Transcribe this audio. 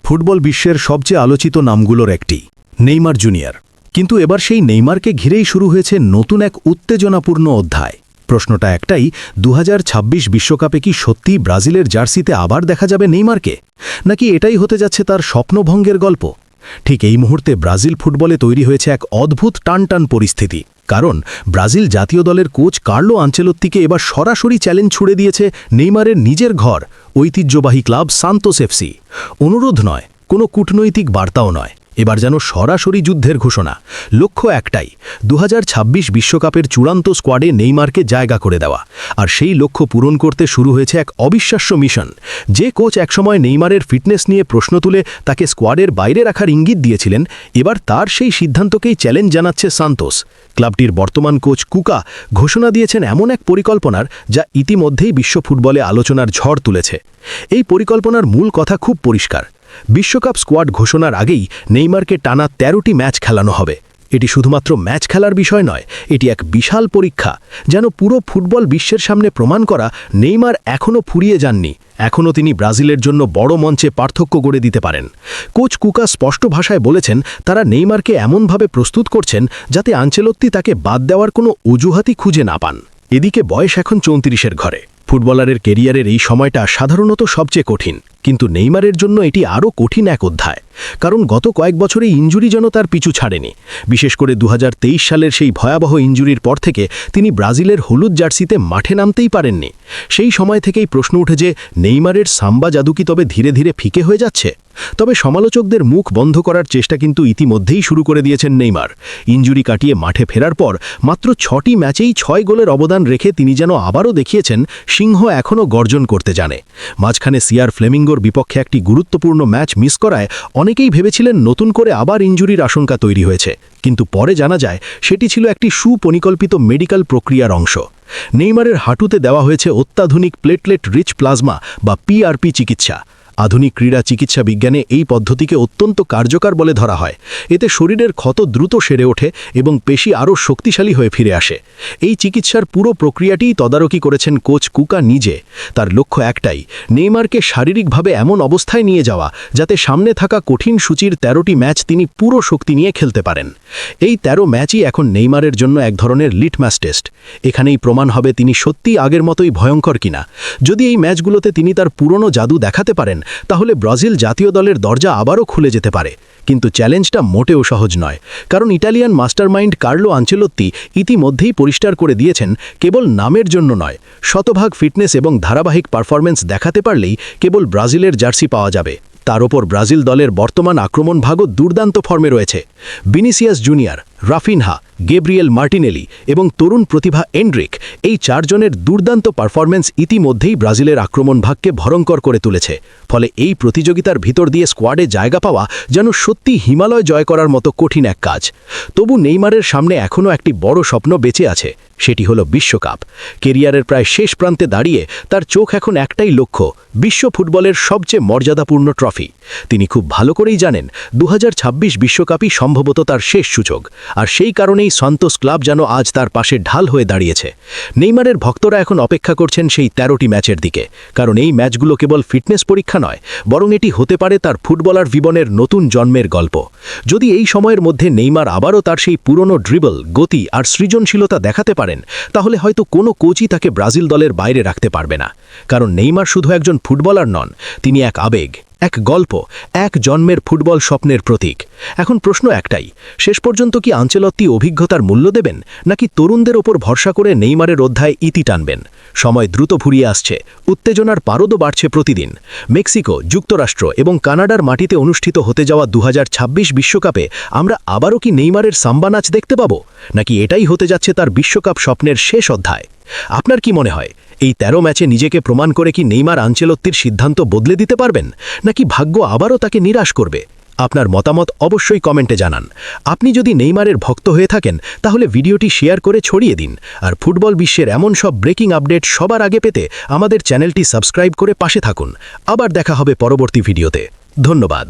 Football বিশ্বের সবচেয়ে আলোচিত নামগুলোর একটি নেইমার জুনিয়র। কিন্তু এবার সেই নেইমারকে ঘিরেই শুরু হয়েছে নতুন এক উত্তেজনাপূর্ণ অধ্যায়। প্রশ্নটা একটাই, ২০২৬ বিশ্বকাপে কি সত্যি ব্রাজিলের জার্সিতে আবার দেখা যাবে নেইমারকে, নাকি এটাই হতে যাচ্ছে তার স্বপ্নভঙ্গের গল্প? ঠিক এই মুহূর্তে ব্রাজিল ফুটবলে তৈরি হয়েছে এক অদ্ভুত টানটান পরিস্থিতি। কারণ ব্রাজিল জাতীয় দলের কোচ কার্লো আনচেলোত্তিকে এবার সরাসরি চ্যালেঞ্জ ছুড়ে দিয়েছে নেইমারের নিজের ঘর, ঐতিহ্যবাহী ক্লাব সান্তোস এফসি। অনুরোধ নয়, কোনো কূটনৈতিক বার্তাও নয়, এবার যেন সরাসরি যুদ্ধের ঘোষণা। লক্ষ্য একটাই, ২০২৬ বিশ্বকাপের চূড়ান্ত স্কোয়াডে নেইমারকে জায়গা করে দেওয়া। আর সেই লক্ষ্য পূরণ করতে শুরু হয়েছে এক অবিশ্বাস্য মিশন। যে কোচ একসময় নেইমারের ফিটনেস নিয়ে প্রশ্ন তুলে তাকে স্কোয়াডের বাইরে রাখার ইঙ্গিত দিয়েছিলেন, এবার তার সেই সিদ্ধান্তকেই চ্যালেঞ্জ জানাচ্ছে সান্তোস। ক্লাবটির বর্তমান কোচ কুকা ঘোষণা দিয়েছেন এমন এক পরিকল্পনার, যা ইতিমধ্যেই বিশ্ব ফুটবলে আলোচনার ঝড় তুলেছে। এই পরিকল্পনার মূল কথা খুব পরিষ্কার। বিশ্বকাপ স্কোয়াড ঘোষণার আগেই নেইমারকে টানা ১৩টি ম্যাচ খেলানো হবে। এটি শুধুমাত্র ম্যাচ খেলার বিষয় নয়, এটি এক বিশাল পরীক্ষা, যেন পুরো ফুটবল বিশ্বের সামনে প্রমাণ করা নেইমার এখনও ফুরিয়ে যাননি। এখনও তিনি ব্রাজিলের জন্য বড় মঞ্চে পার্থক্য গড়ে দিতে পারেন। কোচ কুকা স্পষ্ট ভাষায় বলেছেন, তারা নেইমারকে এমনভাবে প্রস্তুত করছেন যাতে আনচেলোত্তি তাকে বাদ দেওয়ার কোনো অজুহাতই খুঁজে না পান। এদিকে বয়স এখন ৩৪-এর ঘরে। ফুটবলারের কেরিয়ারের এই সময়টা সাধারণত সবচেয়ে কঠিন, কিন্তু নেইমারের জন্য এটি আরও কঠিন এক অধ্যায়। কারণ গত কয়েক বছরে ইনজুরি যেন তার পিছু ছাড়েনি। বিশেষ করে ২০২৩ সালের সেই ভয়াবহ ইনজুরির পর থেকে তিনি ব্রাজিলের হলুদ জার্সিতে মাঠে নামতেই পারেননি। সেই সময় থেকেই প্রশ্ন উঠে যে নেইমারের সাম্বা জাদু কি তবে ধীরে ধীরে ফিকে হয়ে যাচ্ছে? তবে সমালোচকদের মুখ বন্ধ করার চেষ্টা কিন্তু ইতিমধ্যেই শুরু করে দিয়েছেন নেইমার। ইনজুরি কাটিয়ে মাঠে ফেরার পর মাত্র ৬টি ম্যাচেই ৬ গোলের অবদান রেখে তিনি যেন আবারও দেখিয়েছেন সিংহ এখনও গর্জন করতে জানে। মাঝখানে সিআর ফ্লেমিঙ্গোর বিপক্ষে একটি গুরুত্বপূর্ণ ম্যাচ মিস করায় অনেকেই ভেবেছিলেন নতুন করে আবার ইনজুরির আশঙ্কা তৈরি হয়েছে, কিন্তু পরে জানা যায় সেটি ছিল একটি সুপরিকল্পিত মেডিকেল প্রক্রিয়ার অংশ। নেইমারের হাঁটুতে দেওয়া হয়েছে অত্যাধুনিক প্লেটলেট রিচ প্লাজমা বা পিআরপি চিকিৎসা। আধুনিক ক্রীড়া চিকিৎসা বিজ্ঞানে এই পদ্ধতিকে অত্যন্ত কার্যকর বলে ধরা হয়। এতে শরীরের ক্ষত দ্রুত সেরে ওঠে এবং পেশি আরও শক্তিশালী হয়ে ফিরে আসে। এই চিকিৎসার পুরো প্রক্রিয়াটিই তদারকি করেছেন কোচ কুকা নিজে। তার লক্ষ্য একটাই, নেইমারকে শারীরিকভাবে এমন অবস্থায় নিয়ে যাওয়া যাতে সামনে থাকা কঠিন সূচির ১৩টি ম্যাচ তিনি পুরো শক্তি নিয়ে খেলতে পারেন। এই ১৩ ম্যাচই এখন নেইমারের জন্য এক ধরনের লিটমাস টেস্ট। এখানেই প্রমাণ হবে তিনি সত্যিই আগের মতোই ভয়ঙ্কর কিনা। যদি এই ম্যাচগুলোতে তিনি তার পুরনো জাদু দেখাতে পারেন, তাহলে ব্রাজিল জাতীয় দলের দরজা আবারও খুলে যেতে পারে। কিন্তু চ্যালেঞ্জটা মোটেও সহজ নয়, কারণ ইটালিয়ান মাস্টারমাইন্ড কার্লো আনচেলোত্তি ইতিমধ্যেই পরিষ্কার করে দিয়েছেন, কেবল নামের জন্য নয়, শতভাগ ফিটনেস এবং ধারাবাহিক পারফরম্যান্স দেখাতে পারলেই কেবল ব্রাজিলের জার্সি পাওয়া যাবে। তার ওপর ব্রাজিল দলের বর্তমান আক্রমণ ভাগও দুর্দান্ত ফর্মে রয়েছে। Vinicius junior, Raphinha, Gabriel Martinelli এবং তরুণ প্রতিভা এন্ড্রিক, এই ৪ জনের দুর্দান্ত পারফরম্যান্স ইতিমধ্যেই ব্রাজিলের আক্রমণ ভাগকে ভয়ঙ্কর করে তুলেছে। ফলে এই প্রতিযোগিতার ভিতর দিয়ে স্কোয়াডে জায়গা পাওয়া যেন সত্যি হিমালয় জয় করার মতো কঠিন এক কাজ। তবু নেইমারের সামনে এখনও একটি বড় স্বপ্ন বেঁচে আছে, সেটি হলো বিশ্বকাপ। কেরিয়ারের প্রায় শেষ প্রান্তে দাঁড়িয়ে তার চোখ এখন একটাই লক্ষ্য, বিশ্ব ফুটবলের সবচেয়ে মর্যাদাপূর্ণ ট্রফি। তিনি খুব ভালো করেই জানেন ২০২৬ বিশ্বকাপই সম্ভবত তার শেষ সুযোগ, আর সেই কারণেই সান্তোস ক্লাব যেন আজ তার পাশে ঢাল হয়ে দাঁড়িয়েছে। নেইমারের ভক্তরা এখন অপেক্ষা করছেন সেই ১৩টি ম্যাচের দিকে, কারণ এই ম্যাচগুলো কেবল ফিটনেস পরীক্ষা নয়, বরং এটি হতে পারে তার ফুটবলার জীবনের নতুন জন্মের গল্প। যদি এই সময়ের মধ্যে নেইমার আবারও তার সেই পুরনো ড্রিবল, গতি আর সৃজনশীলতা দেখাতে পারেন, তাহলে হয়তো কোনো কোচই তাকে ব্রাজিল দলের বাইরে রাখতে পারবে না। কারণ নেইমার শুধু একজন ফুটবলার নন, তিনি এক আবেগ, এক গল্প, এক জন্মের ফুটবল স্বপ্নের প্রতীক। এখন প্রশ্ন একটাই, শেষ পর্যন্ত কি আনচেলোত্তি অভিজ্ঞতার মূল্য দেবেন, নাকি তরুণদের ওপর ভরসা করে নেইমারের অধ্যায় ইতি টানবেন? সময় দ্রুত ফুরিয়ে আসছে, উত্তেজনার পারদও বাড়ছে প্রতিদিন। মেক্সিকো, যুক্তরাষ্ট্র এবং কানাডার মাটিতে অনুষ্ঠিত হতে যাওয়া ২০২৬ বিশ্বকাপে আমরা আবারও কি নেইমারের সাম্বা নাচ দেখতে পাব, নাকি এটাই হতে যাচ্ছে তার বিশ্বকাপ স্বপ্নের শেষ অধ্যায়? আপনার কি মনে হয়, এই ১৩ ম্যাচে নিজেকে প্রমাণ করে কি নেইমার আনচেলোত্তির সিদ্ধান্ত বদলে দিতে পারবেন, নাকি ভাগ্য আবারও তাকে নিরাশ করবে? আপনার মতামত অবশ্যই কমেন্টে জানান। আপনি যদি নেইমারের ভক্ত হয়ে থাকেন, তাহলে ভিডিওটি শেয়ার করে ছড়িয়ে দিন। আর ফুটবল বিশ্বের এমন সব ব্রেকিং আপডেট সবার আগে পেতে আমাদের চ্যানেলটি সাবস্ক্রাইব করে পাশে থাকুন। আবার দেখা হবে পরবর্তী ভিডিওতে। ধন্যবাদ।